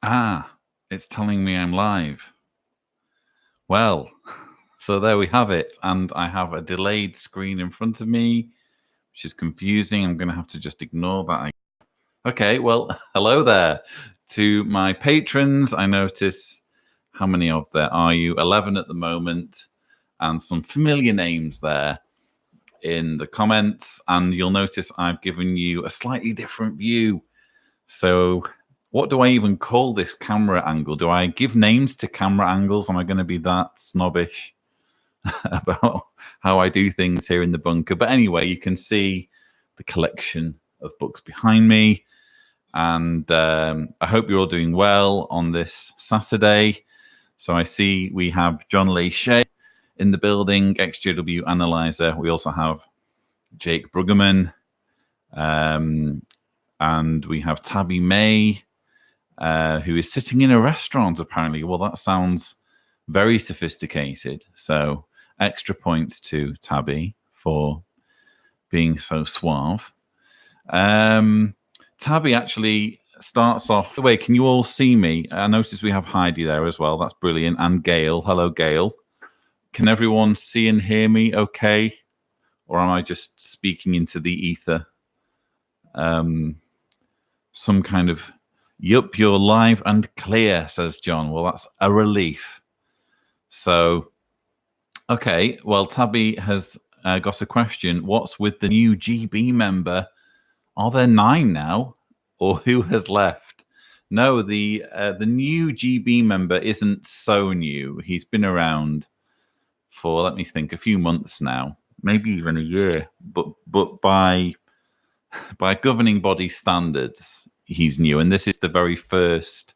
It's telling me I'm live. Well, so there we have it. And I have a delayed screen in front of me, which is confusing. I'm going to have to just ignore that. Okay, well, hello there to my patrons. I notice, how many of there are you? 11 at the moment, and some familiar names there in the comments. And you'll notice I've given you a slightly different view. So what do I even call this camera angle? Do I give names to camera angles? Am I going to be that snobbish about how I do things here in the bunker? But anyway, you can see the collection of books behind me. And I hope you're all doing well on this Saturday. So I see we have John Lee Shea in the building, XJW Analyzer. We also have Jake Bruggeman. And we have Tabby May, who is sitting in a restaurant, apparently. Well, that sounds very sophisticated. So extra points to Tabby for being so suave. Tabby actually starts off... the way, can you all see me? I notice we have Heidi there as well. That's brilliant. And Gail. Hello, Gail. Can everyone see and hear me okay? Or am I just speaking into the ether? Some kind of, yup, you're live and clear, says John. Well, that's a relief. So, okay, well, Tabby has got a question. What's with the new GB member? Are there 9 now? Or who has left? No, the new GB member isn't so new. He's been around for, let me think, a few months now, maybe even a year. But by governing body standards, he's new. And this is the very first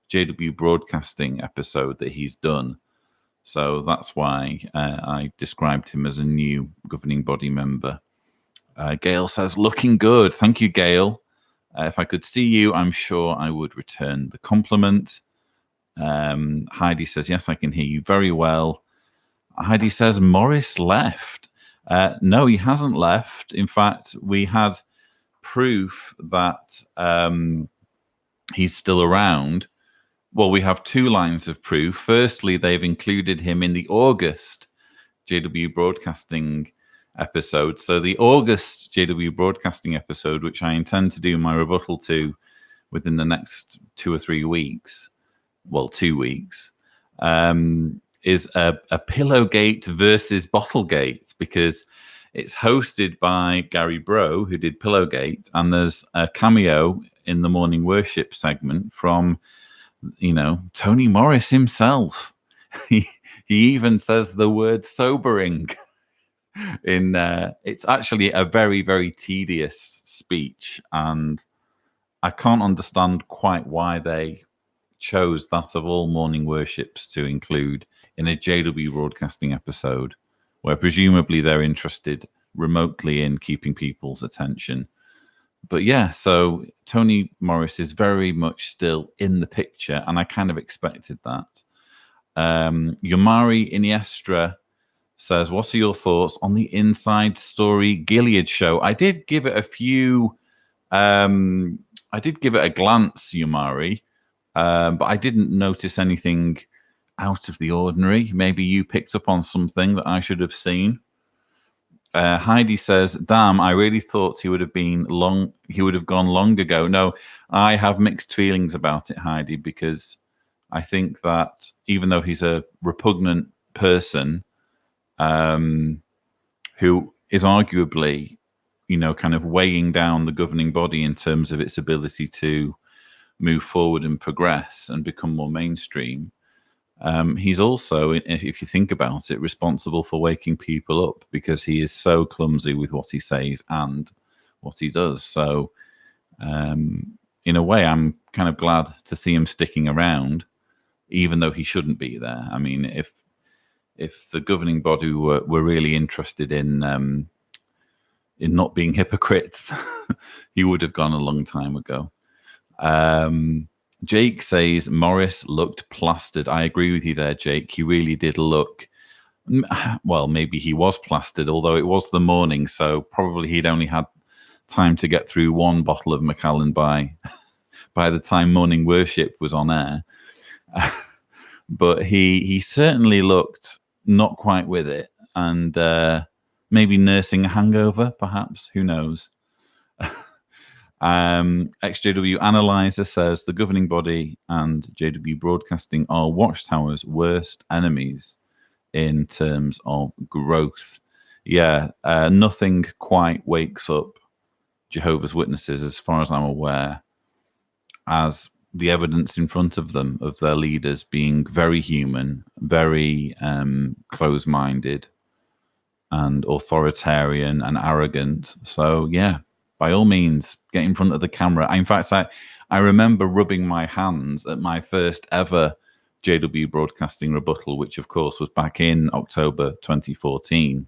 JW Broadcasting episode that he's done. So that's why I described him as a new governing body member. Gail says, looking good. Thank you, Gail. If I could see you, I'm sure I would return the compliment. Heidi says, yes, I can hear you very well. Heidi says, Morris left. No, he hasn't left. In fact, we had proof that he's still around. Well, we have 2 lines of proof. Firstly, they've included him in the August JW Broadcasting episode. So the August JW Broadcasting episode, which I intend to do my rebuttal to within the next 2 or 3 weeks, well, 2 weeks, is a Pillowgate versus Bottlegate, because it's hosted by Gary Bro, who did Pillowgate, and there's a cameo in the morning worship segment from, Tony Morris himself. He even says the word sobering. It's actually a very, very tedious speech, and I can't understand quite why they chose that of all morning worships to include in a JW Broadcasting episode, where presumably they're interested remotely in keeping people's attention. But yeah, so Tony Morris is very much still in the picture, and I kind of expected that. Yomari Iniestra says, what are your thoughts on the Inside Story Gilead show? I did give it a few... I did give it a glance, Yomari, but I didn't notice anything out of the ordinary. Maybe you picked up on something that I should have seen. Heidi says, damn, I really thought he would have gone long ago. No, I have mixed feelings about it, Heidi, because I think that even though he's a repugnant person, who is arguably, kind of weighing down the governing body in terms of its ability to move forward and progress and become more mainstream, he's also, if you think about it, responsible for waking people up, because he is so clumsy with what he says and what he does. So in a way, I'm kind of glad to see him sticking around, even though he shouldn't be there. I mean, if the governing body were really interested in not being hypocrites, he would have gone a long time ago. Jake says Morris looked plastered. I agree with you there, Jake. He really did look, well, maybe he was plastered, although it was the morning, so probably he'd only had time to get through 1 bottle of Macallan by by the time morning worship was on air. But he certainly looked not quite with it, and maybe nursing a hangover, perhaps. Who knows? XJW Analyzer says the governing body and JW Broadcasting are Watchtower's worst enemies in terms of growth. Yeah, nothing quite wakes up Jehovah's Witnesses, as far as I'm aware, as the evidence in front of them of their leaders being very human, very close-minded, and authoritarian and arrogant. So, yeah, by all means, get in front of the camera. In fact, I remember rubbing my hands at my first ever JW Broadcasting rebuttal, which, of course, was back in October 2014.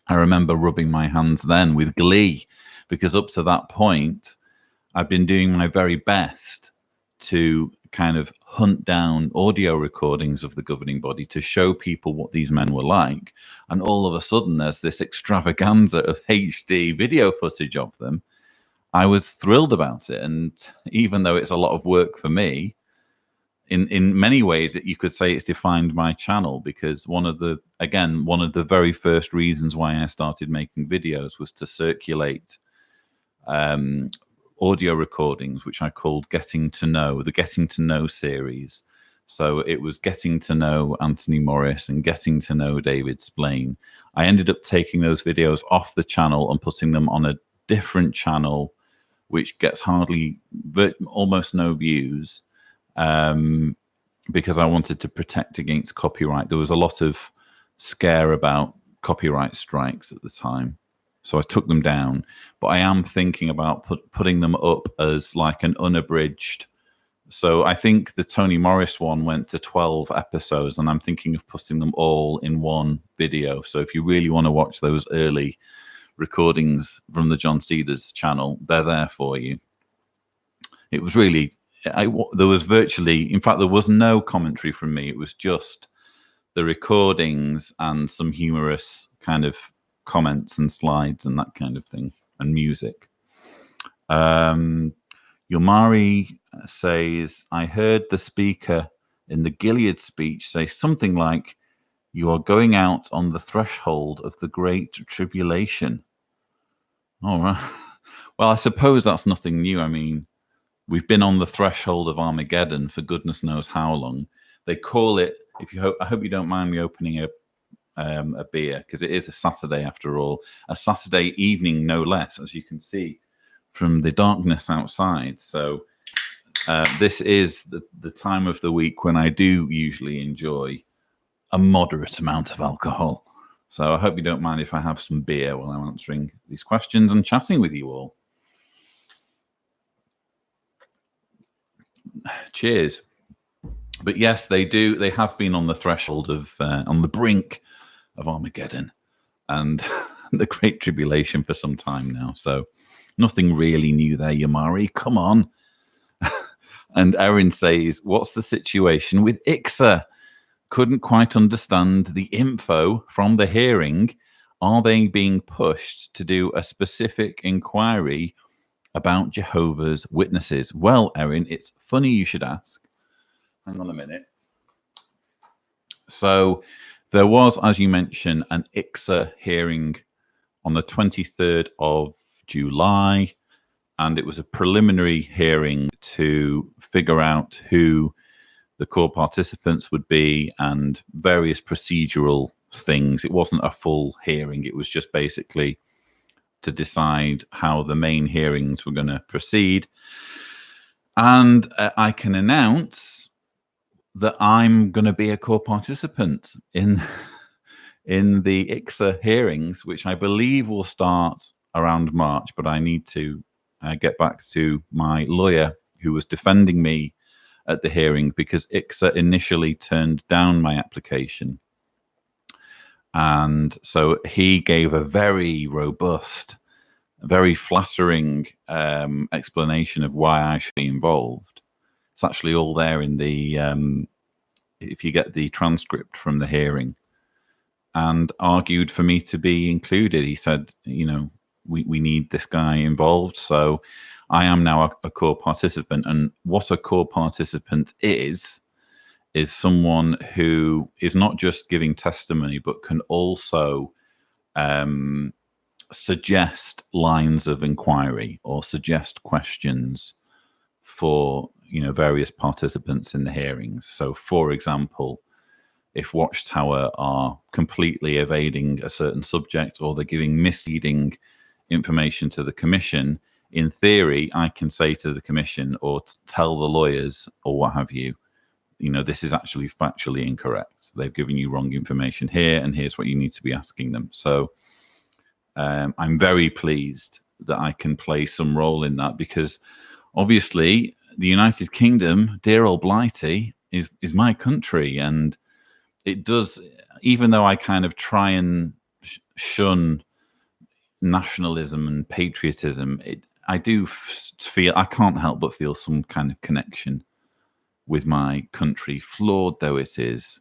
I remember rubbing my hands then with glee, because up to that point, I've been doing my very best to kind of hunt down audio recordings of the governing body to show people what these men were like. And all of a sudden, there's this extravaganza of HD video footage of them. I was thrilled about it. And even though it's a lot of work for me, in many ways, you could say it's defined my channel, because one of the very first reasons why I started making videos was to circulate audio recordings, which I called Getting to Know, the Getting to Know series. So it was getting to know Anthony Morris and getting to know David Splain. I ended up taking those videos off the channel and putting them on a different channel, which gets almost no views, because I wanted to protect against copyright. There was a lot of scare about copyright strikes at the time. So I took them down, but I am thinking about putting them up as like an unabridged. So I think the Tony Morris one went to 12 episodes, and I'm thinking of putting them all in one video. So if you really want to watch those early recordings from the John Steeders channel, they're there for you. It was really, there was virtually, in fact, there was no commentary from me. It was just the recordings and some humorous kind of comments and slides and that kind of thing, and music. Yomari says, I heard the speaker in the Gilead speech say something like, you are going out on the threshold of the great tribulation. All right. Well, I suppose that's nothing new. I mean, we've been on the threshold of Armageddon for goodness knows how long. They call it, I hope you don't mind me opening a beer, because it is a Saturday after all, a Saturday evening no less, as you can see from the darkness outside. So this is the time of the week when I do usually enjoy a moderate amount of alcohol. So I hope you don't mind if I have some beer while I'm answering these questions and chatting with you all. Cheers. But yes, they have been on the threshold of on the brink of Armageddon and the Great Tribulation for some time now. So nothing really new there, Yamari. Come on. And Erin says, what's the situation with ICSA? Couldn't quite understand the info from the hearing. Are they being pushed to do a specific inquiry about Jehovah's Witnesses? Well, Erin, it's funny you should ask. Hang on a minute. So there was, as you mentioned, an ICSA hearing on the 23rd of July, and it was a preliminary hearing to figure out who the core participants would be and various procedural things. It wasn't a full hearing. It was just basically to decide how the main hearings were going to proceed. And I can announce that I'm going to be a core participant in the ICSA hearings, which I believe will start around March, but I need to get back to my lawyer who was defending me at the hearing, because ICSA initially turned down my application. And so he gave a very robust, very flattering explanation of why I should be involved. It's actually all there in the, if you get the transcript from the hearing, and argued for me to be included. He said, you know, we need this guy involved. So I am now a core participant. And what a core participant is someone who is not just giving testimony, but can also suggest lines of inquiry or suggest questions for various participants in the hearings. So, for example, if Watchtower are completely evading a certain subject or they're giving misleading information to the commission, in theory, I can say to the commission or tell the lawyers or what have you, this is actually factually incorrect. They've given you wrong information here, and here's what you need to be asking them. So I'm very pleased that I can play some role in that, because obviously the United Kingdom, dear old Blighty, is my country. And it does, even though I kind of try and shun nationalism and patriotism, I do feel, I can't help but feel some kind of connection with my country, flawed though it is.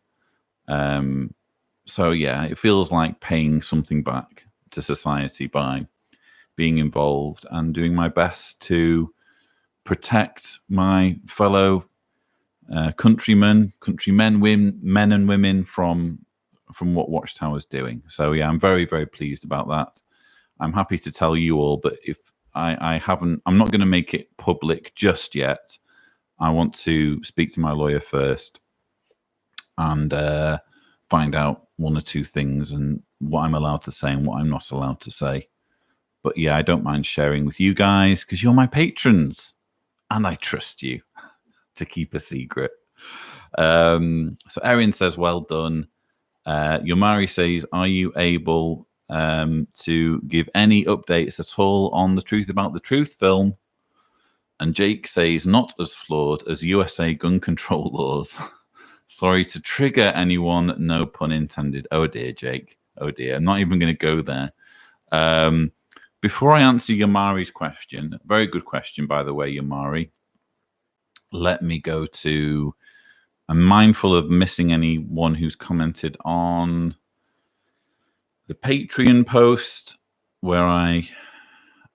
So yeah, it feels like paying something back to society by being involved and doing my best to protect my fellow countrymen, men and women from what Watchtower's doing. So yeah, I'm very, very pleased about that. I'm happy to tell you all, but if I'm not going to make it public just yet. I want to speak to my lawyer first and find out one or two things and what I'm allowed to say and what I'm not allowed to say. But yeah, I don't mind sharing with you guys because you're my patrons and I trust you to keep a secret. So Erin says, well done. Yomari says, are you able to give any updates at all on the Truth About the Truth film? And Jake says, not as flawed as USA gun control laws. Sorry to trigger anyone, no pun intended. Oh dear, Jake. Oh dear. I'm not even going to go there. Before I answer Yamari's question, very good question, by the way, Yamari, let me go to, I'm mindful of missing anyone who's commented on the Patreon post where I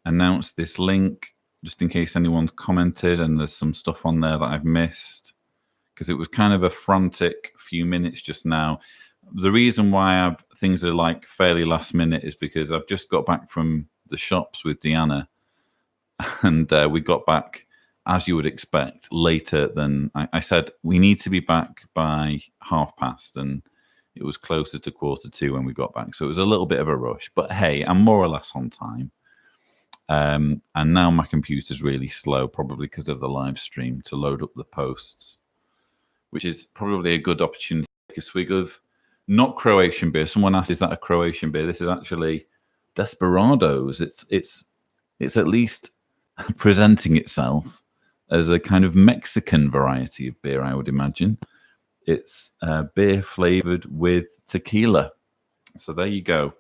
announced this link, just in case anyone's commented and there's some stuff on there that I've missed, because it was kind of a frantic few minutes just now. The reason why things are like fairly last minute is because I've just got back from the shops with Deanna, and we got back, as you would expect, later than I said. We need to be back by past, and it was closer to 1:45 when we got back. So it was a little bit of a rush, but hey, I'm more or less on time. And now my computer's really slow, probably because of the live stream, to load up the posts, which is probably a good opportunity to take a swig of not Croatian beer. Someone asked, is that a Croatian beer? This is actually Desperados. It's at least presenting itself as a kind of Mexican variety of beer, I would imagine. It's beer flavored with tequila. So there you go.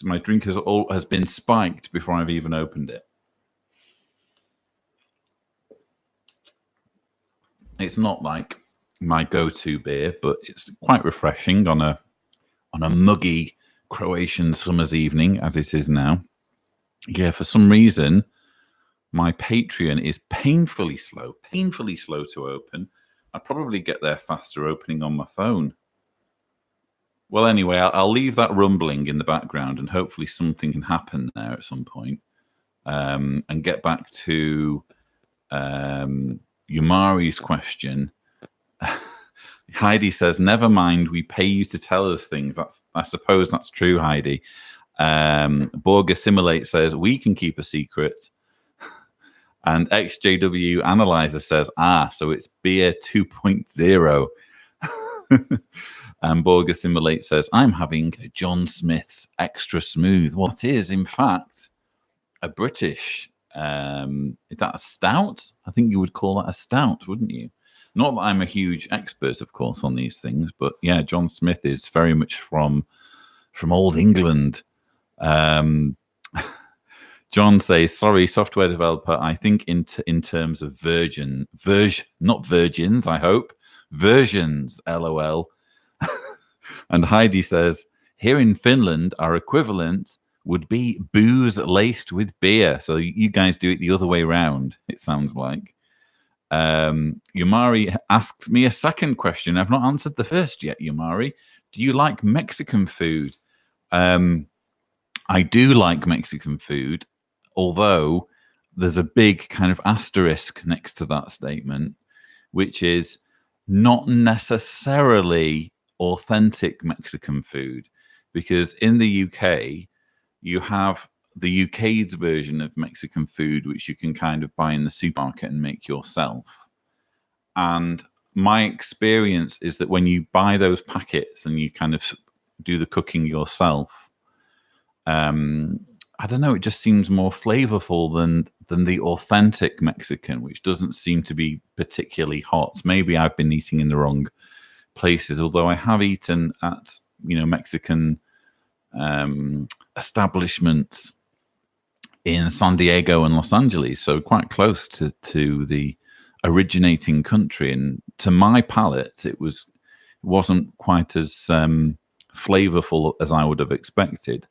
My drink has been spiked before I've even opened it. It's not like my go-to beer, but it's quite refreshing on a muggy Croatian summer's evening, as it is now. Yeah, for some reason, my Patreon is painfully slow to open. I'd probably get there faster opening on my phone. Well, anyway, I'll leave that rumbling in the background, and hopefully something can happen there at some point. And get back to Yumari's question. Heidi says, never mind, we pay you to tell us things. I suppose that's true, Heidi. Borg Assimilate says, we can keep a secret. And XJW Analyzer says, so it's beer 2.0. And Borg Assimilate says, I'm having John Smith's Extra Smooth. What is, in fact, a British, is that a stout? I think you would call that a stout, wouldn't you? Not that I'm a huge expert, of course, on these things, but yeah, John Smith is very much from old England. John says, sorry, software developer, I think in terms of not virgins, I hope, versions, LOL. And Heidi says, here in Finland, our equivalent would be booze laced with beer. So you guys do it the other way around, it sounds like. Yumari asks me a second question. I've not answered the first yet, Yumari. Do you like Mexican food? I do like Mexican food, although there's a big kind of asterisk next to that statement, which is not necessarily authentic Mexican food, because in the UK, you have the UK's version of Mexican food, which you can kind of buy in the supermarket and make yourself. And my experience is that when you buy those packets and you kind of do the cooking yourself, I don't know, it just seems more flavorful than the authentic Mexican, which doesn't seem to be particularly hot. Maybe I've been eating in the wrong places, although I have eaten at, Mexican establishments in San Diego and Los Angeles, so quite close to the originating country. And to my palate, it wasn't quite as flavorful as I would have expected.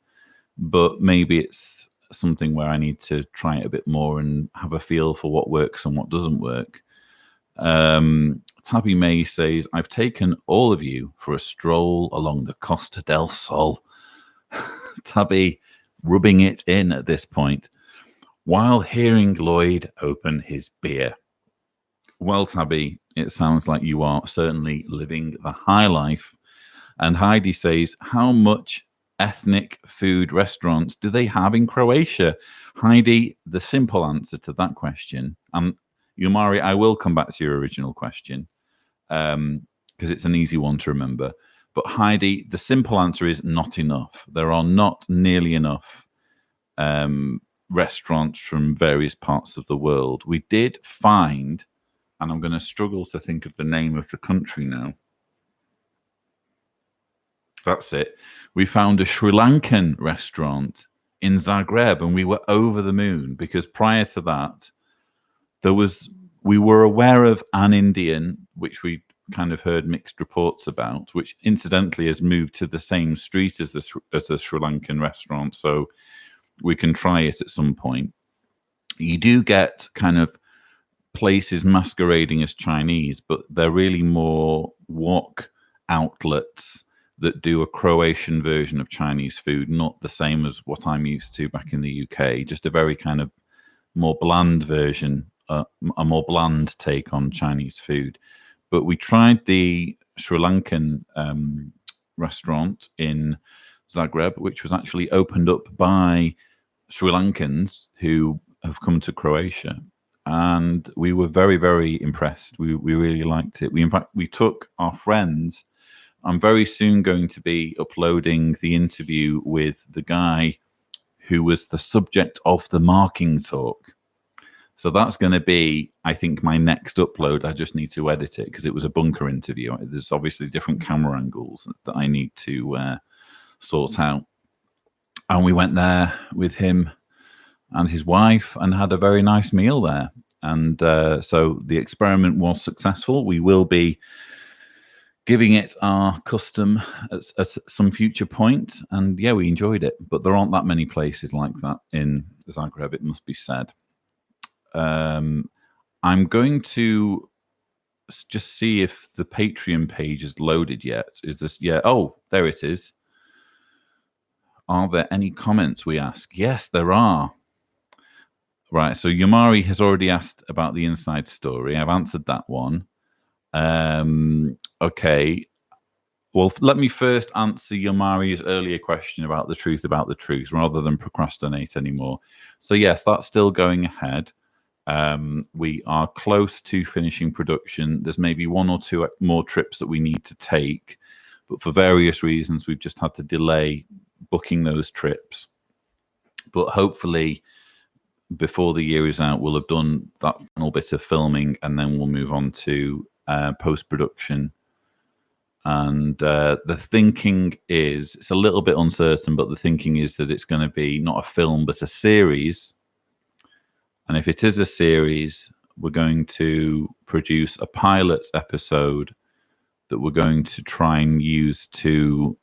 But maybe it's something where I need to try it a bit more and have a feel for what works and what doesn't work. Tabby May says, I've taken all of you for a stroll along the Costa del Sol. Tabby rubbing it in at this point, while hearing Lloyd open his beer. Well, Tabby, it sounds like you are certainly living the high life. And Heidi says, how much ethnic food restaurants do they have in Croatia? Heidi, the simple answer to that question, and Yumari, I will come back to your original question because it's an easy one to remember. But Heidi, the simple answer is not enough. There are not nearly enough restaurants from various parts of the world. We did find, and I'm going to struggle to think of the name of the country now. That's it. We found a Sri Lankan restaurant in Zagreb, and we were over the moon because prior to that, we were aware of an Indian, which we kind of heard mixed reports about, which incidentally has moved to the same street as the Sri Lankan restaurant, so we can try it at some point. You do get kind of places masquerading as Chinese, but they're really more wok outlets that do a Croatian version of Chinese food, not the same as what I'm used to back in the UK, just a very kind of more bland version, a more bland take on Chinese food. But we tried the Sri Lankan restaurant in Zagreb, which was actually opened up by Sri Lankans who have come to Croatia. And we were very, very impressed. We really liked it. In fact, we took our friends. I'm very soon going to be uploading the interview with the guy who was the subject of the marking talk. So that's going to be, I think, my next upload. I just need to edit it because it was a bunker interview. There's obviously different camera angles that I need to sort out. And we went there with him and his wife and had a very nice meal there. And so the experiment was successful. We will be giving it our custom at some future point. And yeah, we enjoyed it. But there aren't that many places like that in Zagreb, it must be said. I'm going to just see if the Patreon page is loaded yet. Is this? Yeah. Oh, there it is. Are there any comments, we ask? Yes, there are. Right. So Yumari has already asked about the inside story. I've answered that one. Okay. Well, let me first answer Yumari's earlier question about the truth rather than procrastinate anymore. So yes, that's still going ahead. We are close to finishing production. There's maybe one or two more trips that we need to take, but for various reasons, we've just had to delay booking those trips. But hopefully, before the year is out, we'll have done that final bit of filming, and then we'll move on to post-production. And the thinking is, it's a little bit uncertain, but the thinking is that it's going to be not a film, but a series. And if it is a series, we're going to produce a pilot episode that we're going to try and use to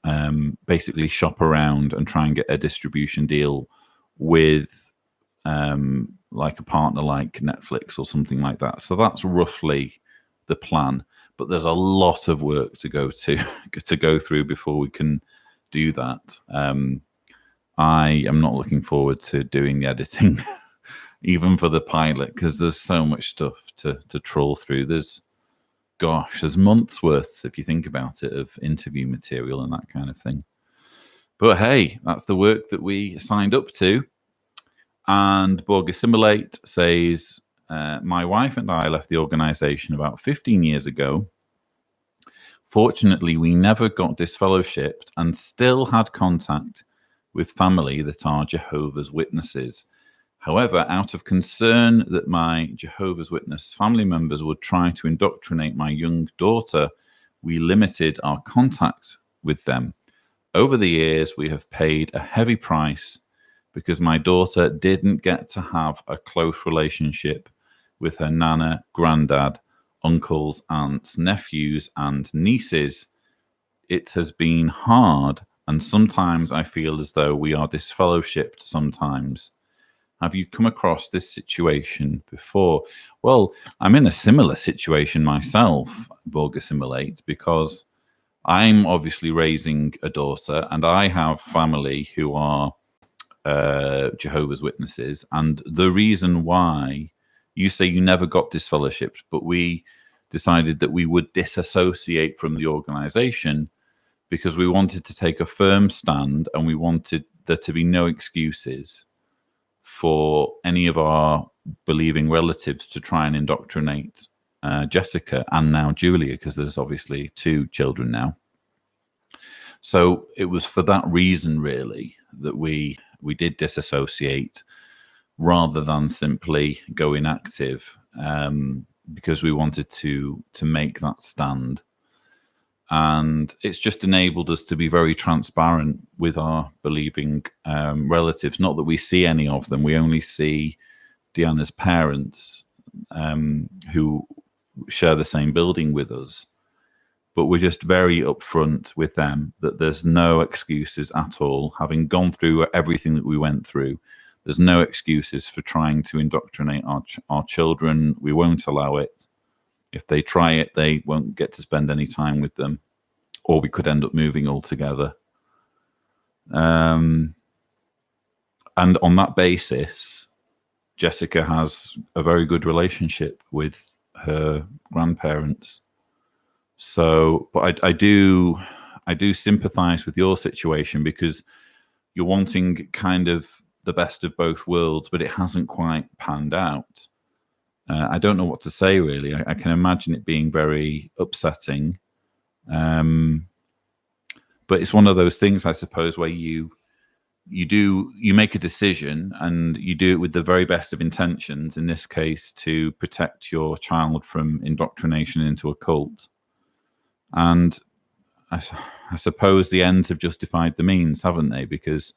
basically shop around and try and get a distribution deal with like a partner like Netflix or something like that. So that's roughly the plan. But there's a lot of work to go through before we can do that. I am not looking forward to doing the editing, even for the pilot, because there's so much stuff to trawl through. There's months worth, if you think about it, of interview material and that kind of thing. But hey, that's the work that we signed up to. And Borg Assimilate says, my wife and I left the organization about 15 years ago. Fortunately, we never got disfellowshipped and still had contact with family that are Jehovah's Witnesses. However, out of concern that my Jehovah's Witness family members would try to indoctrinate my young daughter, we limited our contact with them. Over the years, we have paid a heavy price because my daughter didn't get to have a close relationship with her nana, granddad, uncles, aunts, nephews, and nieces. It has been hard, and sometimes I feel as though we are disfellowshipped sometimes. Have you come across this situation before? Well, I'm in a similar situation myself, Borg Assimilate, because I'm obviously raising a daughter and I have family who are Jehovah's Witnesses. And the reason why you say you never got disfellowshipped, but we decided that we would disassociate from the organization because we wanted to take a firm stand and we wanted there to be no excuses for any of our believing relatives to try and indoctrinate Jessica and now Julia, because there's obviously 2 children now. So it was for that reason, really, that we did disassociate rather than simply go inactive, because we wanted to make that stand. And it's just enabled us to be very transparent with our believing relatives. Not that we see any of them. We only see Deanna's parents, who share the same building with us. But we're just very upfront with them that there's no excuses at all. Having gone through everything that we went through, there's no excuses for trying to indoctrinate our children. We won't allow it. If they try it, they won't get to spend any time with them, or we could end up moving altogether. And on that basis, Jessica has a very good relationship with her grandparents. So, but I do sympathize with your situation, because you're wanting kind of the best of both worlds, but it hasn't quite panned out. I don't know what to say, really. I can imagine it being very upsetting. But it's one of those things, I suppose, where you make a decision and you do it with the very best of intentions, in this case, to protect your child from indoctrination into a cult. And I suppose the ends have justified the means, haven't they? Because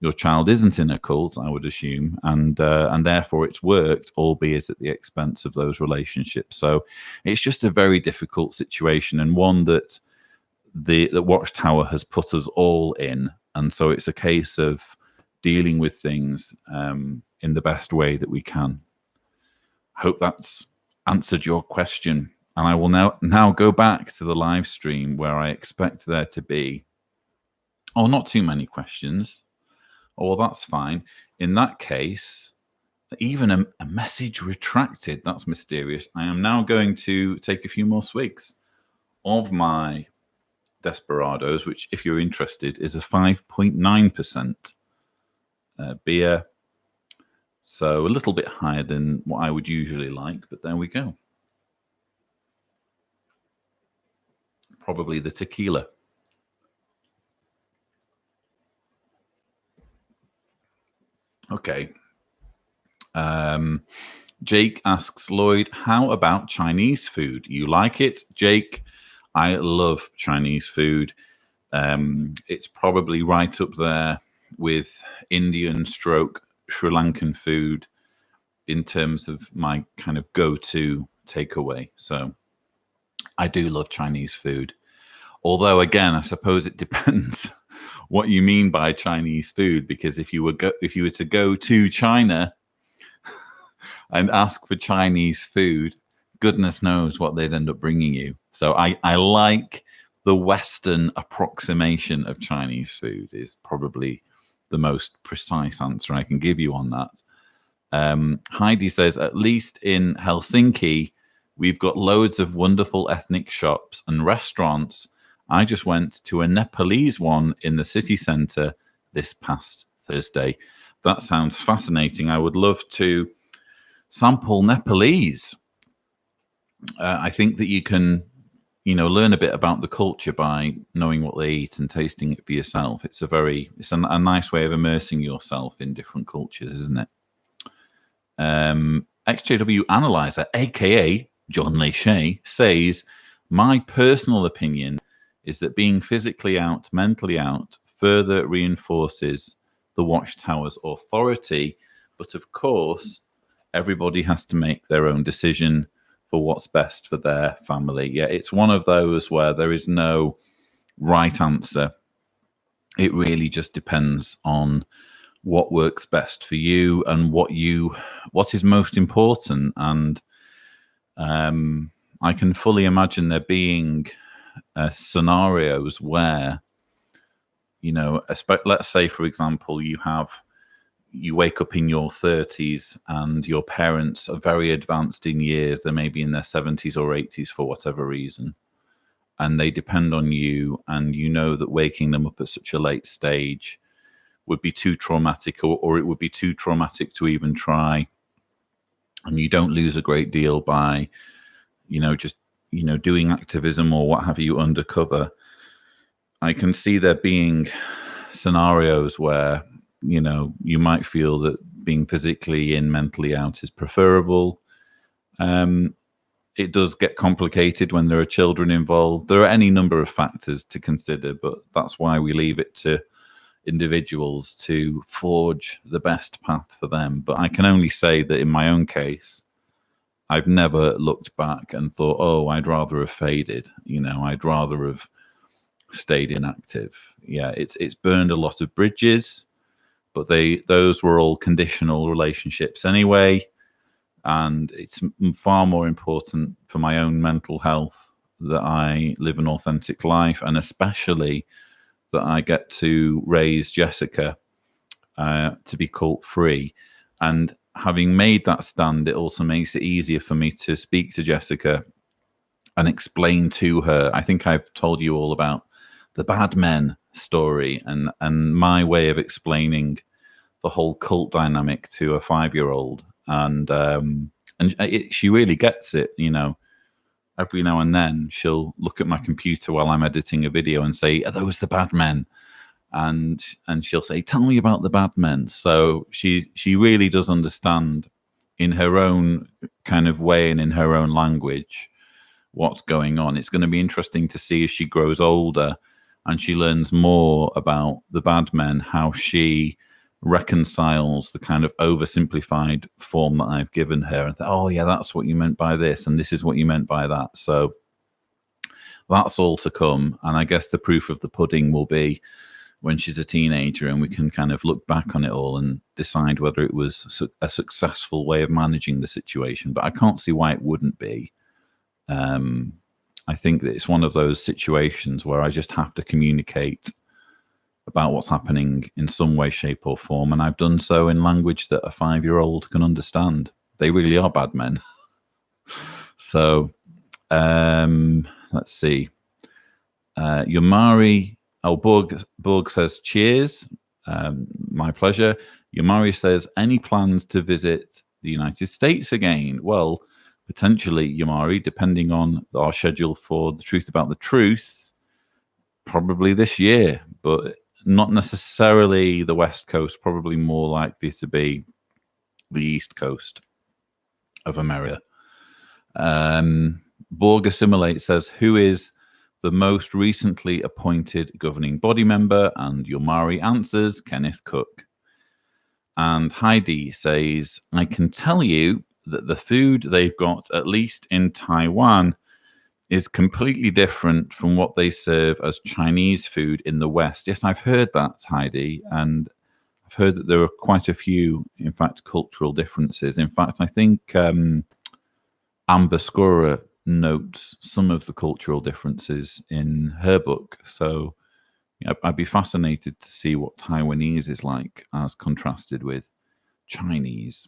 your child isn't in a cult, I would assume, and therefore it's worked, albeit at the expense of those relationships. So it's just a very difficult situation, and one that the Watchtower has put us all in. And so it's a case of dealing with things in the best way that we can. Hope that's answered your question. And I will now go back to the live stream, where I expect there to be, not too many questions. Well, that's fine. In that case, even a message retracted. That's mysterious. I am now going to take a few more swigs of my Desperados, which, if you're interested, is a 5.9% beer. So a little bit higher than what I would usually like, but there we go. Probably the tequila. Okay. Jake asks Lloyd, how about Chinese food? You like it? Jake, I love Chinese food. It's probably right up there with Indian / Sri Lankan food in terms of my kind of go-to takeaway. So I do love Chinese food. Although, again, I suppose it depends what you mean by Chinese food, because if you were to go to China and ask for Chinese food, goodness knows what they'd end up bringing you. So I like the Western approximation of Chinese food is probably the most precise answer I can give you on that. Heidi says, at least in Helsinki, we've got loads of wonderful ethnic shops and restaurants. I just went to a Nepalese one in the city centre this past Thursday. That sounds fascinating. I would love to sample Nepalese. I think that you can, learn a bit about the culture by knowing what they eat and tasting it for yourself. It's a nice way of immersing yourself in different cultures, isn't it? XJW Analyzer, aka John Lachey, says, my personal opinion is that being physically out, mentally out, further reinforces the Watchtower's authority. But of course, everybody has to make their own decision for what's best for their family. Yeah, it's one of those where there is no right answer. It really just depends on what works best for you and what is most important. And I can fully imagine there being scenarios where, let's say, for example, you wake up in your 30s and your parents are very advanced in years. They may be in their 70s or 80s for whatever reason, and they depend on you, and you know that waking them up at such a late stage would be too traumatic, or it would be too traumatic to even try, and you don't lose a great deal by just doing activism or what have you undercover. I can see there being scenarios where you might feel that being physically in, mentally out is preferable. It does get complicated when there are children involved. There are any number of factors to consider, but that's why we leave it to individuals to forge the best path for them. But I can only say that in my own case, I've never looked back and thought, oh, I'd rather have faded. I'd rather have stayed inactive. Yeah, it's burned a lot of bridges, but those were all conditional relationships anyway. And it's far more important for my own mental health that I live an authentic life, and especially that I get to raise Jessica to be cult free. And having made that stand, it also makes it easier for me to speak to Jessica and explain to her. I think I've told you all about the bad men story and my way of explaining the whole cult dynamic to a 5-year-old. And she really gets it. Every now and then she'll look at my computer while I'm editing a video and say, are those the bad men? And she'll say, tell me about the bad men. So she really does understand in her own kind of way and in her own language what's going on. It's going to be interesting to see as she grows older and she learns more about the bad men, how she reconciles the kind of oversimplified form that I've given her. And oh yeah, that's what you meant by this, and this is what you meant by that. So that's all to come. And I guess the proof of the pudding will be when she's a teenager and we can kind of look back on it all and decide whether it was a successful way of managing the situation. But I can't see why it wouldn't be. I think that it's one of those situations where I just have to communicate about what's happening in some way, shape or form. And I've done so in language that a 5-year-old can understand. They really are bad men. So let's see. Yomari, Borg says, cheers. My pleasure. Yomari says, any plans to visit the United States again? Well, potentially, Yomari, depending on our schedule for the Truth About the Truth, probably this year, but not necessarily the West Coast, probably more likely to be the East Coast of America. Borg Assimilate says, who is the most recently appointed governing body member? And Yomari answers, Kenneth Cook. And Heidi says, I can tell you that the food they've got, at least in Taiwan, is completely different from what they serve as Chinese food in the West. Yes, I've heard that, Heidi, and I've heard that there are quite a few, in fact, cultural differences. In fact, I think Amber Scorer notes some of the cultural differences in her book. So I'd be fascinated to see what Taiwanese is like as contrasted with Chinese.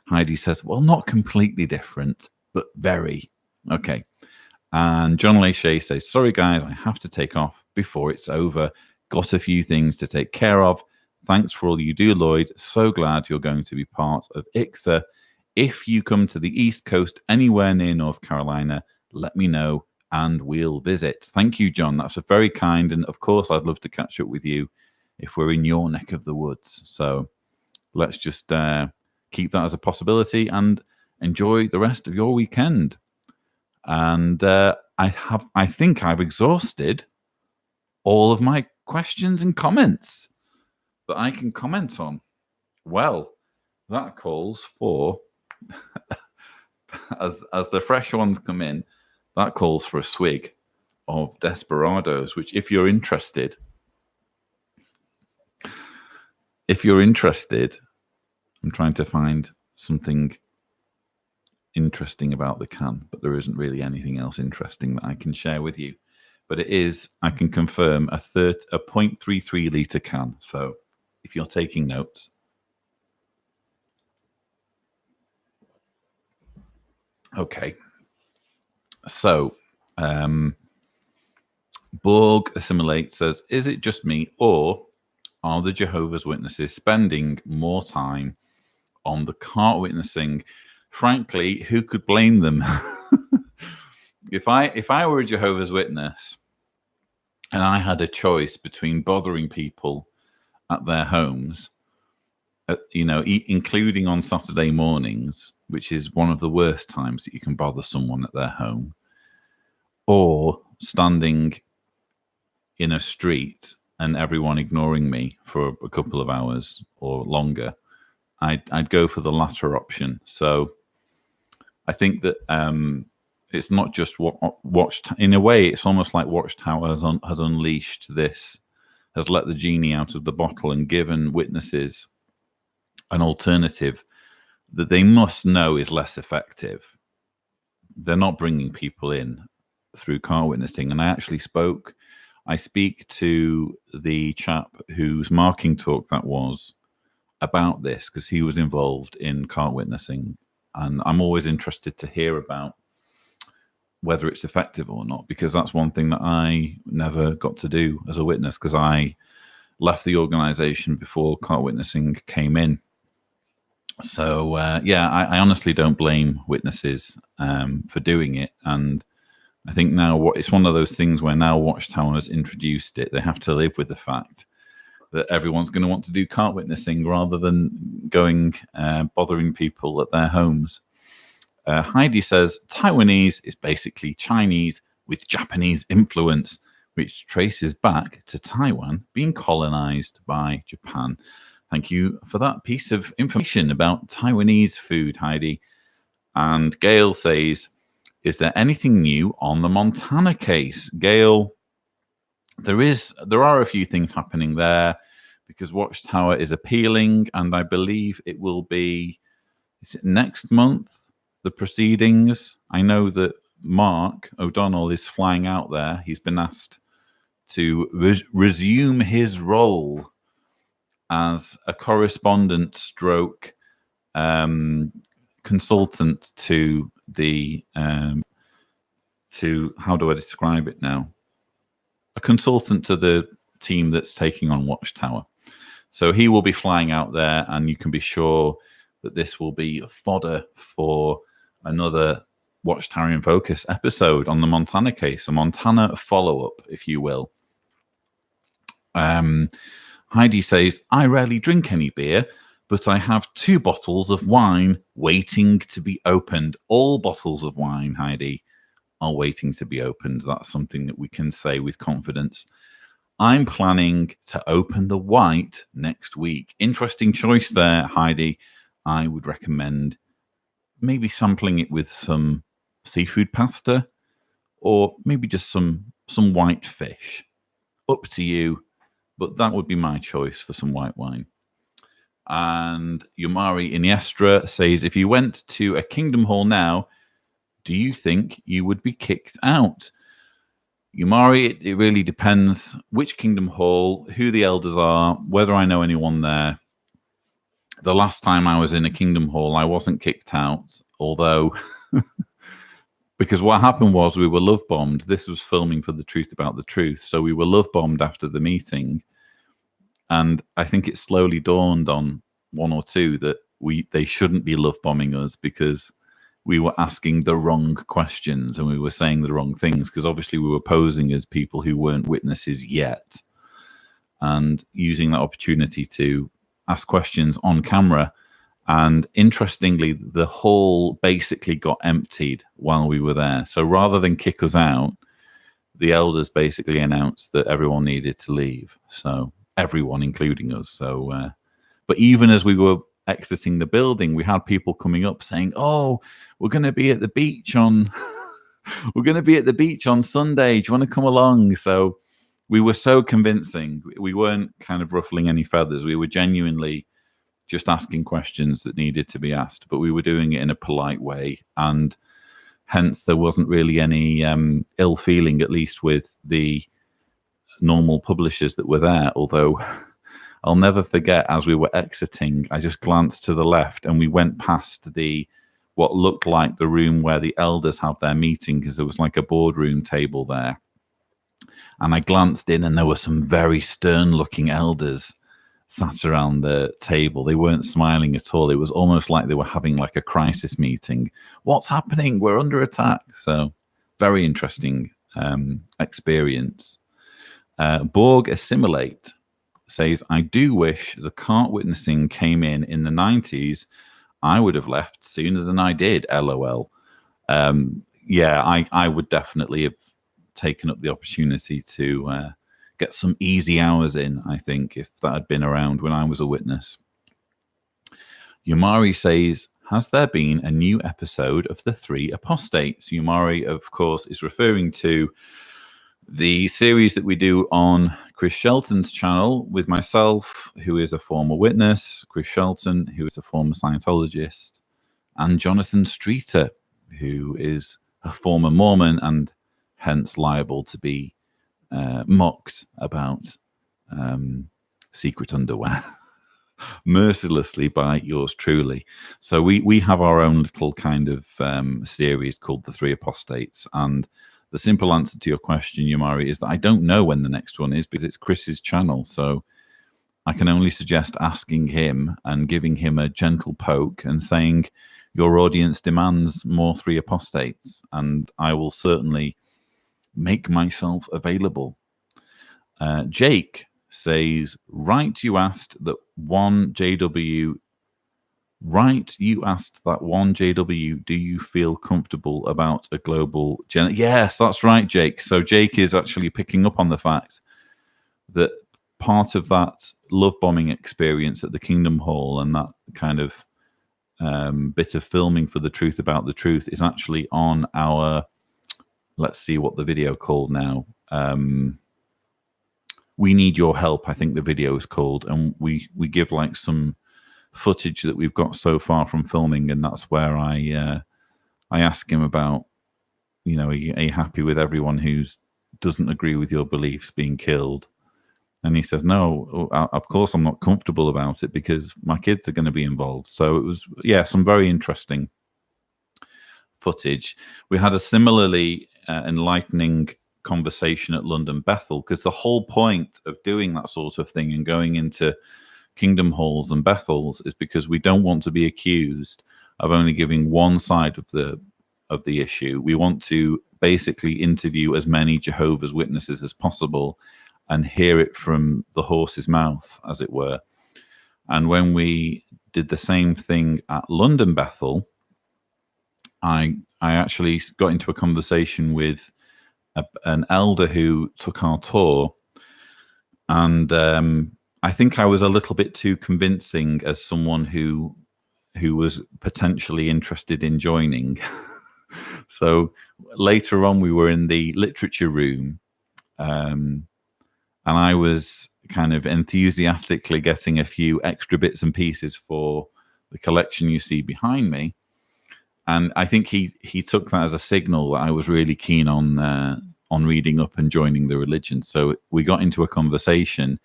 Heidi says, well, not completely different, but very. Okay. And John Lachey says, sorry, guys, I have to take off before it's over. Got a few things to take care of. Thanks for all you do, Lloyd. So glad you're going to be part of ICSA. If you come to the East Coast, anywhere near North Carolina, let me know and we'll visit. Thank you, John. That's a very kind. And of course, I'd love to catch up with you if we're in your neck of the woods. So let's just keep that as a possibility and enjoy the rest of your weekend. And I think I've exhausted all of my questions and comments that I can comment on. Well, that calls for, as the fresh ones come in, that calls for a swig of Desperados, which if you're interested, I'm trying to find something interesting about the can, but there isn't really anything else interesting that I can share with you. But it is, I can confirm, a 0.33 litre can. So if you're taking notes. Okay. So Borg Assimilate says, is it just me, or are the Jehovah's Witnesses spending more time on the cart witnessing? Frankly, who could blame them? If I were a Jehovah's Witness and I had a choice between bothering people at their homes, including on Saturday mornings, which is one of the worst times that you can bother someone at their home, or standing in a street and everyone ignoring me for a couple of hours or longer, I'd go for the latter option. So I think that it's not just in a way, it's almost like Watchtower has unleashed this, has let the genie out of the bottle and given witnesses an alternative that they must know is less effective. They're not bringing people in through car witnessing. And I speak to the chap whose marking talk that was about this, because he was involved in car witnessing. And I'm always interested to hear about whether it's effective or not, because that's one thing that I never got to do as a witness, because I left the organization before car witnessing came in. So, I honestly don't blame witnesses for doing it. And I think now it's one of those things where now Watchtower has introduced it. They have to live with the fact that everyone's going to want to do cart witnessing rather than going bothering people at their homes. Heidi says, Taiwanese is basically Chinese with Japanese influence, which traces back to Taiwan being colonized by Japan. Thank you for that piece of information about Taiwanese food, Heidi. And Gail says, is there anything new on the Montana case? Gail, there are a few things happening there, because Watchtower is appealing, and I believe it will be, is it next month, the proceedings? I know that Mark O'Donnell is flying out there. He's been asked to resume his role as a correspondent stroke consultant to the how do I describe it now? A consultant to the team that's taking on Watchtower. So he will be flying out there, and you can be sure that this will be fodder for another Watchtower in Focus episode on the Montana case, a Montana follow-up, if you will. Heidi says, I rarely drink any beer, but I have 2 bottles of wine waiting to be opened. All bottles of wine, Heidi, are waiting to be opened. That's something that we can say with confidence. I'm planning to open the white next week. Interesting choice there, Heidi. I would recommend maybe sampling it with some seafood pasta, or maybe just some white fish. Up to you, but that would be my choice for some white wine. And Yomari Iniestra says, if you went to a Kingdom Hall now, do you think you would be kicked out? Yomari, it really depends which Kingdom Hall, who the elders are, whether I know anyone there. The last time I was in a Kingdom Hall, I wasn't kicked out, although because what happened was we were love bombed. This was filming for The Truth About the Truth. So we were love bombed after the meeting. And I think it slowly dawned on one or two that they shouldn't be love bombing us because we were asking the wrong questions and we were saying the wrong things, because obviously we were posing as people who weren't witnesses yet and using that opportunity to ask questions on camera. And interestingly, the hall basically got emptied while we were there. So rather than kick us out, the elders basically announced that everyone needed to leave. So everyone, including us. So, but even as we were exiting the building, we had people coming up saying, "Oh, we're going to be at the beach on, we're going to be at the beach on Sunday. Do you want to come along?" So we were so convincing. We weren't kind of ruffling any feathers. We were genuinely just asking questions that needed to be asked, but we were doing it in a polite way, and hence there wasn't really any ill feeling, at least with the normal publishers that were there. Although I'll never forget, as we were exiting, I just glanced to the left and we went past what looked like the room where the elders have their meeting, because there was like a boardroom table there. And I glanced in and there were some very stern looking elders sat around the table. They weren't smiling at all. It was almost like they were having like a crisis meeting. What's happening? We're under attack. So very interesting experience. Borg Assimilate says, I do wish the cart witnessing came in the 90s. I would have left sooner than I did, LOL. Yeah, I would definitely have taken up the opportunity to get some easy hours in, I think, if that had been around when I was a witness. Yomari says, has there been a new episode of The Three Apostates? Yomari, of course, is referring to the series that we do on Chris Shelton's channel with myself, who is a former witness, Chris Shelton, who is a former Scientologist, and Jonathan Streeter, who is a former Mormon and hence liable to be mocked about secret underwear mercilessly by yours truly. So we have our own little kind of series called The Three Apostates, and the simple answer to your question, Yomari, is that I don't know when the next one is because it's Chris's channel. So I can only suggest asking him and giving him a gentle poke and saying, your audience demands more Three Apostates, and I will certainly make myself available. Jake says, right, you asked that one JW, do you feel comfortable about a global Yes, that's right, Jake. So Jake is actually picking up on the fact that part of that love bombing experience at the Kingdom Hall and that kind of bit of filming for The Truth About the Truth is actually on our, let's see what the video called now. We Need Your Help, I think the video is called, and we give like some footage that we've got so far from filming, and that's where I ask him about, you know, are you happy with everyone who doesn't agree with your beliefs being killed? And he says, no, of course I'm not comfortable about it because my kids are going to be involved. So it was, yeah, some very interesting footage. We had a similarly enlightening conversation at London Bethel, because the whole point of doing that sort of thing and going into Kingdom Halls and Bethels is because we don't want to be accused of only giving one side of the issue. We want to basically interview as many Jehovah's Witnesses as possible and hear it from the horse's mouth, as it were. And when we did the same thing at London Bethel, I actually got into a conversation with an elder who took our tour, and I think I was a little bit too convincing as someone who who was potentially interested in joining. So later on, we were in the literature room, and I was kind of enthusiastically getting a few extra bits and pieces for the collection you see behind me. And I think he took that as a signal that I was really keen on reading up and joining the religion. So we got into a conversation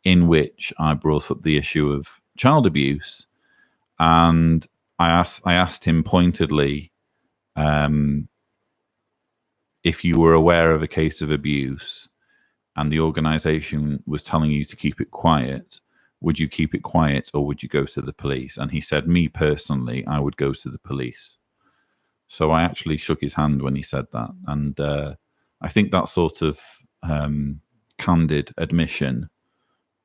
in which I brought up the issue of child abuse, and I asked him pointedly, if you were aware of a case of abuse and the organization was telling you to keep it quiet, would you keep it quiet or would you go to the police? And he said, me personally, I would go to the police. So I actually shook his hand when he said that. And I think that sort of candid admission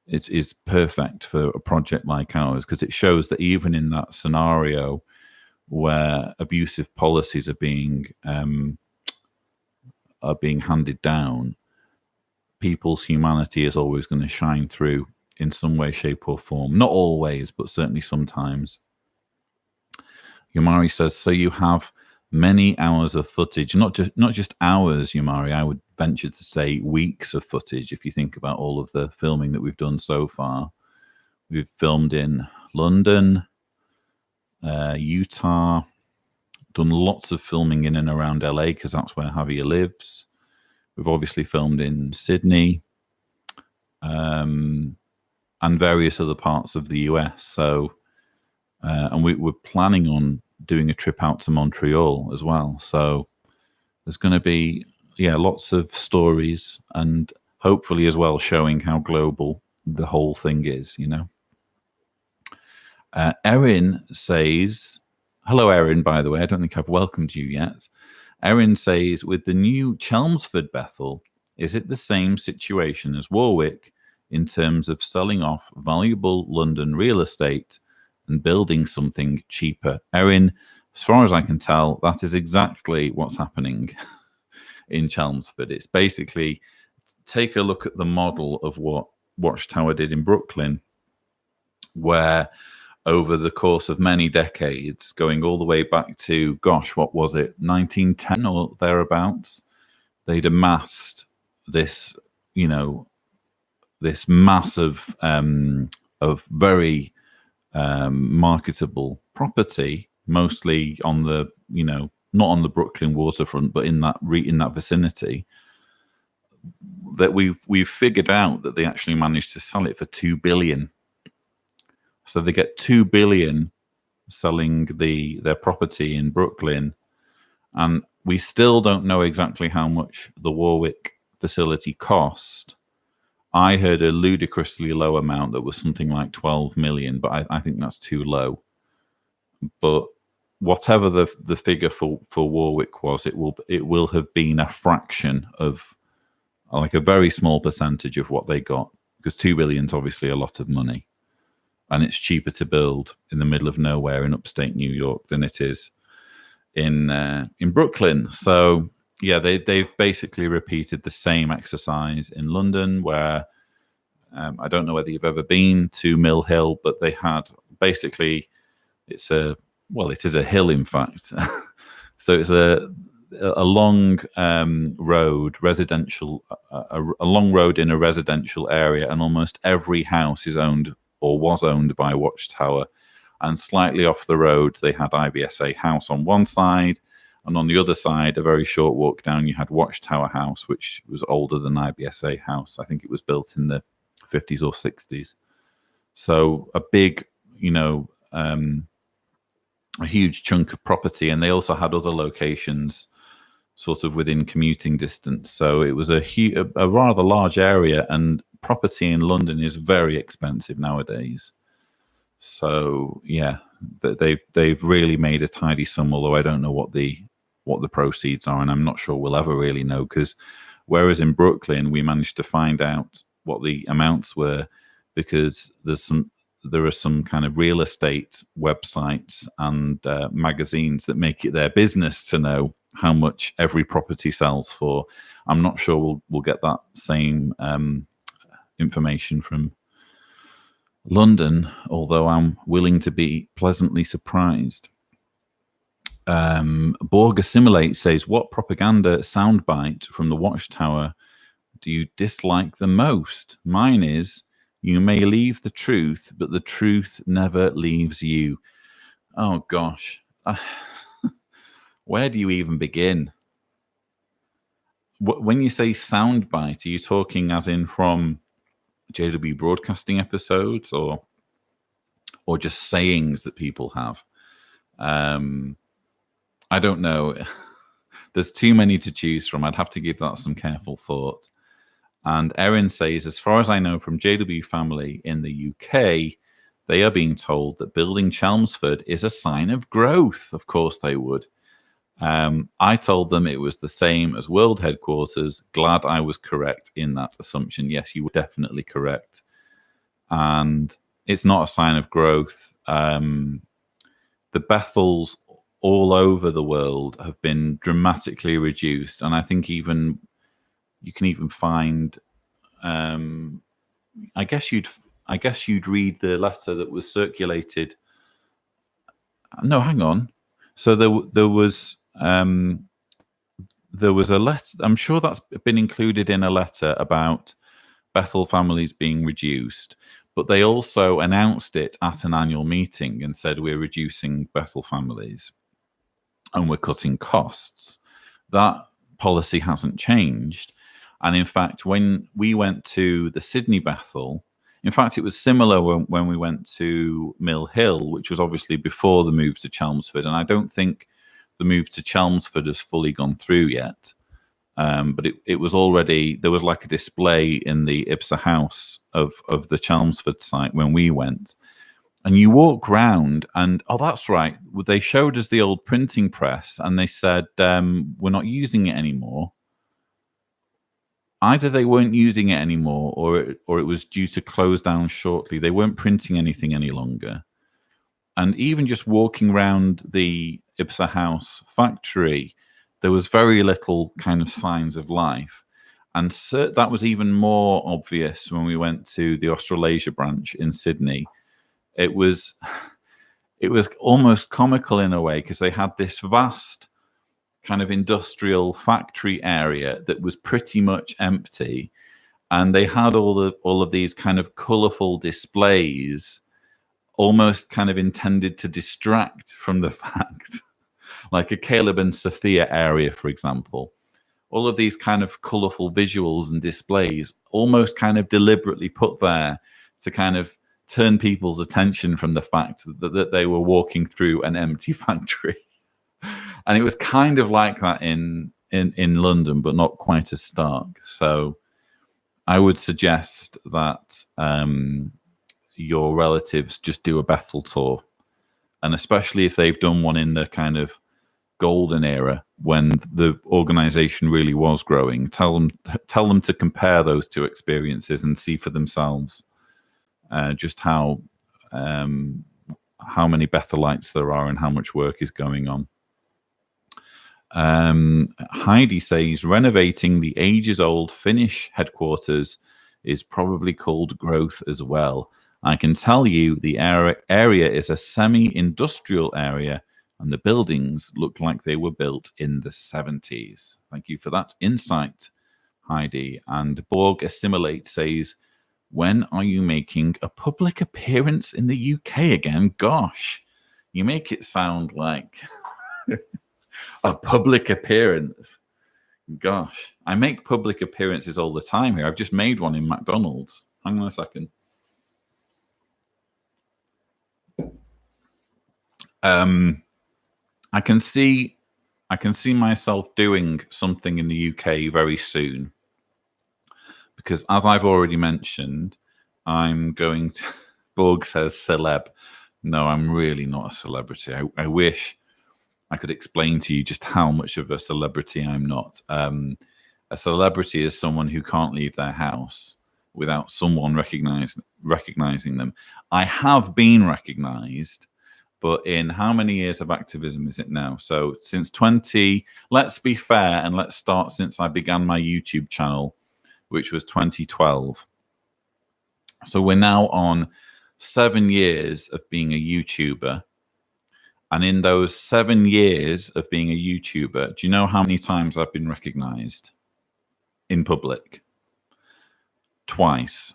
is perfect for a project like ours, because it shows that even in that scenario where abusive policies are being handed down, people's humanity is always going to shine through in some way, shape, or form. Not always, but certainly sometimes. Yomari says, so you have many hours of footage, not just hours, Yomari. I would venture to say weeks of footage if you think about all of the filming that we've done so far. We've filmed in London, Utah, done lots of filming in and around LA because that's where Javier lives. We've obviously filmed in Sydney, and various other parts of the US. So, and we're planning on doing a trip out to Montreal as well. So there's going to be, lots of stories, and hopefully as well showing how global the whole thing is, Erin says, hello, Erin, by the way. I don't think I've welcomed you yet. Erin says, with the new Chelmsford Bethel, is it the same situation as Warwick in terms of selling off valuable London real estate and building something cheaper? Erin, as far as I can tell, that is exactly what's happening in Chelmsford. It's basically, take a look at the model of what Watchtower did in Brooklyn, where over the course of many decades, going all the way back to, gosh, what was it, 1910 or thereabouts, they'd amassed this, this mass of very marketable property, mostly on the, not on the Brooklyn waterfront, but in that vicinity, that we've figured out that they actually managed to sell it for $2 billion. So they get $2 billion selling their property in Brooklyn, and we still don't know exactly how much the Warwick facility cost. I heard a ludicrously low amount that was something like 12 million, but I think that's too low. But whatever the figure for Warwick was, it will have been a fraction of, like a very small percentage of what they got, because $2 billion is obviously a lot of money. And it's cheaper to build in the middle of nowhere in upstate New York than it is in Brooklyn. So yeah, they've basically repeated the same exercise in London, where I don't know whether you've ever been to Mill Hill, but they had basically, it is a hill, in fact. So it's a long road, residential, a long road in a residential area, and almost every house is owned or was owned by Watchtower. And slightly off the road, they had IBSA House on one side, and on the other side, a very short walk down, you had Watchtower House, which was older than IBSA House. I think it was built in the 50s or 60s. So a big, a huge chunk of property. And they also had other locations sort of within commuting distance. So it was a rather large area, and property in London is very expensive nowadays. So yeah, they've really made a tidy sum, although I don't know what the proceeds are, and I'm not sure we'll ever really know, because whereas in Brooklyn we managed to find out what the amounts were, because there are some kind of real estate websites and magazines that make it their business to know how much every property sells for. I'm not sure we'll get that same information from London, although I'm willing to be pleasantly surprised. Borg Assimilate says, what propaganda soundbite from the Watchtower do you dislike the most? Mine is, you may leave the truth, but the truth never leaves you. Oh, gosh. Where do you even begin? When you say soundbite, are you talking as in from JW broadcasting episodes or just sayings that people have? I don't know. There's too many to choose from. I'd have to give that some careful thought. And Erin says, as far as I know from JW Family in the UK, they are being told that building Chelmsford is a sign of growth. Of course they would. I told them it was the same as World Headquarters. Glad I was correct in that assumption. Yes, you were definitely correct. And it's not a sign of growth. The Bethels all over the world have been dramatically reduced. And I think even you can even find, I guess you'd read the letter that was circulated. No, hang on. So there was a letter. I'm sure that's been included in a letter about Bethel families being reduced, but they also announced it at an annual meeting and said we're reducing Bethel families and we're cutting costs. That policy hasn't changed. And in fact, when we went to the Sydney Bethel, in fact, it was similar when we went to Mill Hill, which was obviously before the move to Chelmsford. And I don't think the move to Chelmsford has fully gone through yet. But it was already, there was like a display in the Ibsa house of the Chelmsford site when we went. And you walk round and, oh, that's right. They showed us the old printing press and they said, we're not using it anymore. Either they weren't using it anymore or it was due to close down shortly. They weren't printing anything any longer. And even just walking around the Ibsa House factory, there was very little kind of signs of life. And that was even more obvious when we went to the Australasia branch in Sydney. It was almost comical in a way because they had this vast kind of industrial factory area that was pretty much empty, and they had all of these kind of colorful displays, almost kind of intended to distract from the fact, like a Caleb and Sophia area, for example. All of these kind of colorful visuals and displays, almost kind of deliberately put there to kind of turn people's attention from the fact that they were walking through an empty factory. And it was kind of like that in London, but not quite as stark. So I would suggest that your relatives just do a Bethel tour. And especially if they've done one in the kind of golden era when the organization really was growing, tell them to compare those two experiences and see for themselves just how many Bethelites there are and how much work is going on. Heidi says renovating the ages-old Finnish headquarters is probably called growth as well. I can tell you the area is a semi-industrial area and the buildings look like they were built in the 70s. Thank you for that insight, Heidi. And Borg Assimilate says, when are you making a public appearance in the UK again? Gosh, you make it sound like a public appearance. Gosh, I make public appearances all the time here. I've just made one in McDonald's. Hang on a second. I can see myself doing something in the UK very soon. Because as I've already mentioned, I'm going to... Borg says celeb. No, I'm really not a celebrity. I wish I could explain to you just how much of a celebrity I'm not. A celebrity is someone who can't leave their house without someone recognizing them. I have been recognized, but in how many years of activism is it now? So since let's be fair and let's start since I began my YouTube channel, which was 2012. So we're now on 7 years of being a YouTuber. And in those 7 years of being a YouTuber, do you know how many times I've been recognized in public? Twice.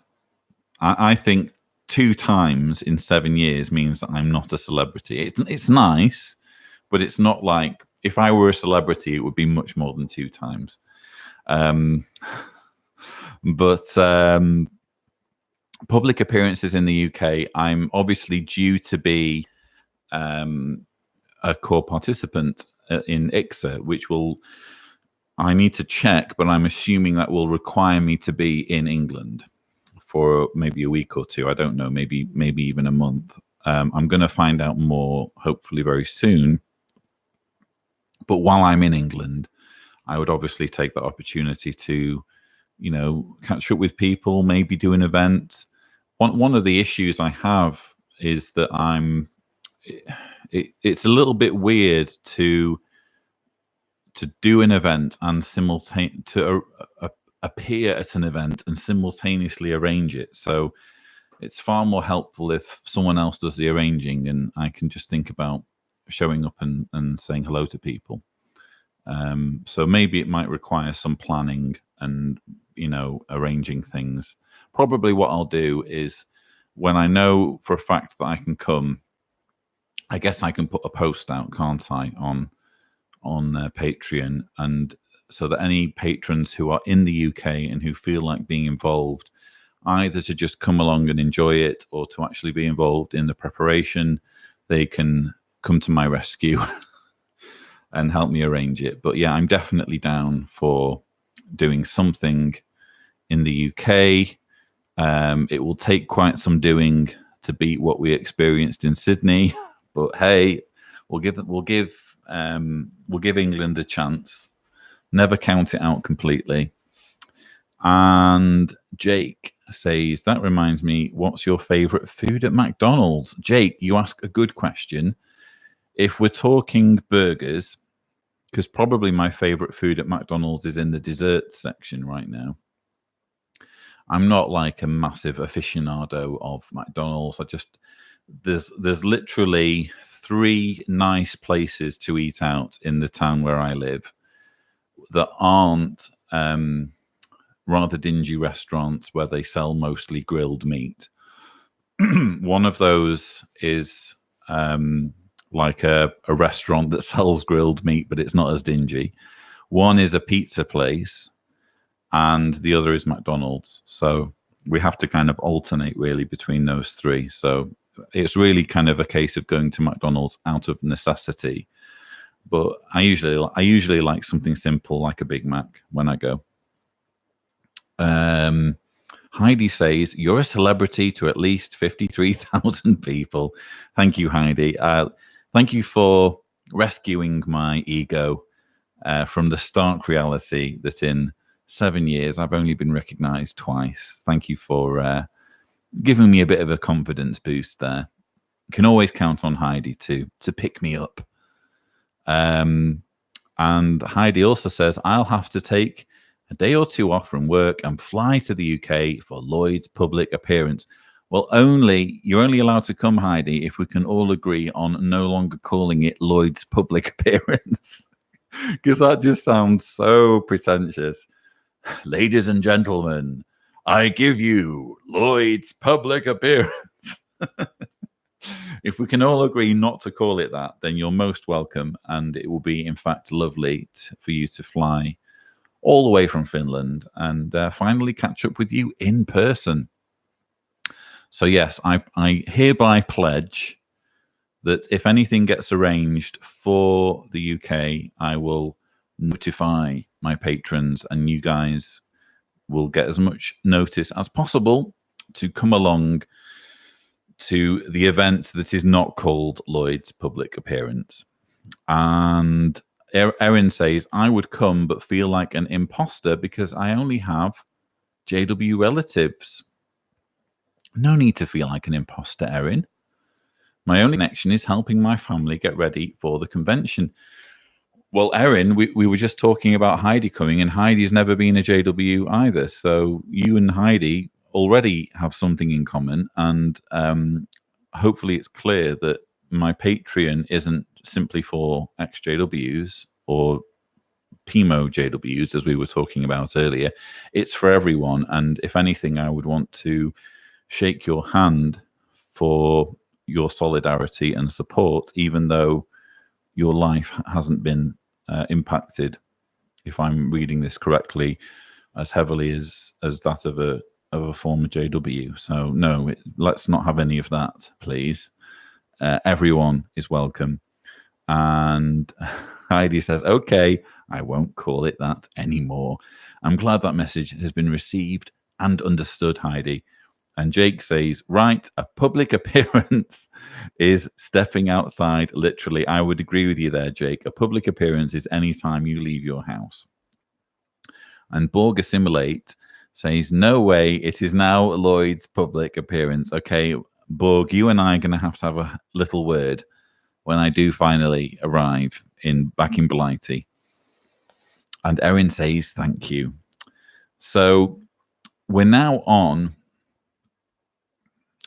I think 2 times in 7 years means that I'm not a celebrity. It's nice, but it's not like, if I were a celebrity, it would be much more than 2 times. Public appearances in the UK, I'm obviously due to be a core participant in ICSA, which I need to check, but I'm assuming that will require me to be in England for maybe a week or 2. I don't know, maybe even a month. I'm going to find out more, hopefully very soon. But while I'm in England, I would obviously take the opportunity to, catch up with people, maybe do an event. One of the issues I have is that it's a little bit weird to do an event and appear at an event and simultaneously arrange it. So it's far more helpful if someone else does the arranging and I can just think about showing up and saying hello to people. So maybe it might require some planning and, arranging things. Probably what I'll do is, when I know for a fact that I can come, I guess I can put a post out, can't I, on Patreon, and so that any patrons who are in the UK and who feel like being involved, either to just come along and enjoy it or to actually be involved in the preparation, they can come to my rescue and help me arrange it. But yeah, I'm definitely down for doing something in the UK. It will take quite some doing to beat what we experienced in Sydney, but hey, we'll give England a chance. Never count it out completely. And Jake says, that reminds me, what's your favorite food at McDonald's? Jake, you ask a good question. If we're talking burgers, because probably my favorite food at McDonald's is in the dessert section right now. I'm not like a massive aficionado of McDonald's. There's literally 3 nice places to eat out in the town where I live that aren't rather dingy restaurants where they sell mostly grilled meat. One of those is like a restaurant that sells grilled meat, but it's not as dingy. One is a pizza place, and the other is McDonald's. So we have to kind of alternate really between those 3. So it's really kind of a case of going to McDonald's out of necessity. But I usually like something simple, like a Big Mac when I go. Heidi says, you're a celebrity to at least 53,000 people. Thank you, Heidi. Thank you for rescuing my ego from the stark reality that in 7 years I've only been recognized twice. Thank you for giving me a bit of a confidence boost there. You can always count on Heidi to pick me up. And Heidi also says, I'll have to take a day or 2 off from work and fly to the UK for Lloyd's public appearance. Well, you're only allowed to come, Heidi, if we can all agree on no longer calling it Lloyd's public appearance, because that just sounds so pretentious. Ladies and gentlemen, I give you Lloyd's public appearance. If we can all agree not to call it that, then you're most welcome, and it will be, in fact, lovely for you to fly all the way from Finland and finally catch up with you in person. So yes, I hereby pledge that if anything gets arranged for the UK, I will notify my patrons, and you guys will get as much notice as possible to come along to the event that is not called Lloyd's public appearance. And Erin says, I would come but feel like an imposter because I only have JW relatives. No need to feel like an imposter, Erin. My only connection is helping my family get ready for the convention. Well, Erin, we were just talking about Heidi coming, and Heidi's never been a JW either. So you and Heidi already have something in common, and hopefully it's clear that my Patreon isn't simply for XJWs or PMO JWs, as we were talking about earlier. It's for everyone, and if anything, I would want to shake your hand for your solidarity and support, even though your life hasn't been impacted, if I'm reading this correctly, as heavily as that of a former JW. So no, let's not have any of that, please. Everyone is welcome. And Heidi says, okay, I won't call it that anymore. I'm glad that message has been received and understood, Heidi. And Jake says, right, a public appearance is stepping outside, literally. I would agree with you there, Jake. A public appearance is any time you leave your house. And Borg Assimilate says, no way, it is now Lloyd's public appearance. Okay, Borg, you and I are going to have a little word when I do finally arrive back in Blighty. And Erin says, thank you. So we're now on,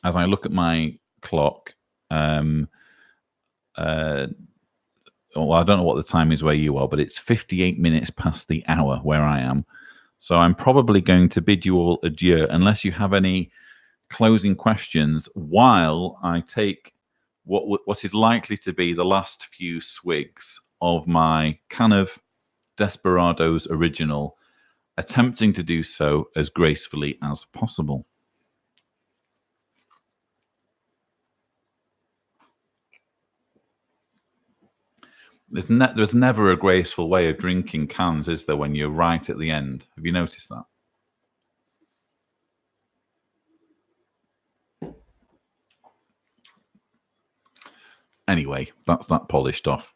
as I look at my clock, well, I don't know what the time is where you are, but it's 58 minutes past the hour where I am. So I'm probably going to bid you all adieu, unless you have any closing questions, while I take what is likely to be the last few swigs of my can of Desperados original, attempting to do so as gracefully as possible. There's never a graceful way of drinking cans, is there, when you're right at the end? Have you noticed that? Anyway, that's that polished off.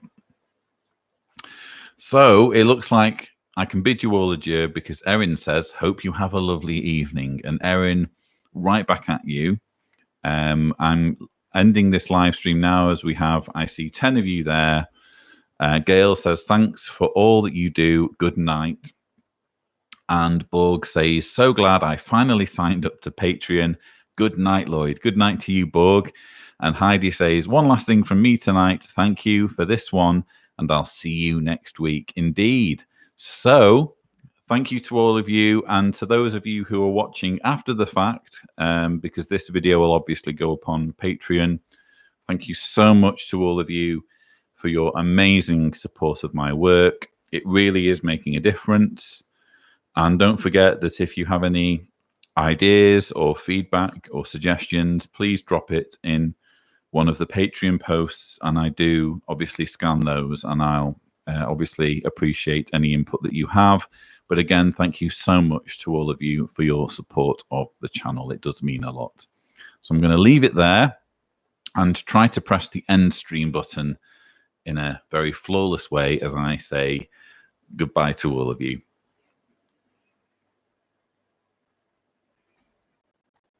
So it looks like I can bid you all adieu, because Erin says, hope you have a lovely evening. And Erin, right back at you. I'm ending this live stream now, as I see 10 of you there. Gail says, thanks for all that you do. Good night. And Borg says, so glad I finally signed up to Patreon. Good night, Lloyd. Good night to you, Borg. And Heidi says, one last thing from me tonight. Thank you for this one, and I'll see you next week. Indeed. So thank you to all of you, and to those of you who are watching after the fact, because this video will obviously go up on Patreon. Thank you so much to all of you for your amazing support of my work. It really is making a difference. And don't forget that if you have any ideas or feedback or suggestions, please drop it in one of the Patreon posts, and I do obviously scan those, and I'll obviously appreciate any input that you have. But again, thank you so much to all of you for your support of the channel. It does mean a lot. So I'm going to leave it there and try to press the end stream button in a very flawless way as I say goodbye to all of you.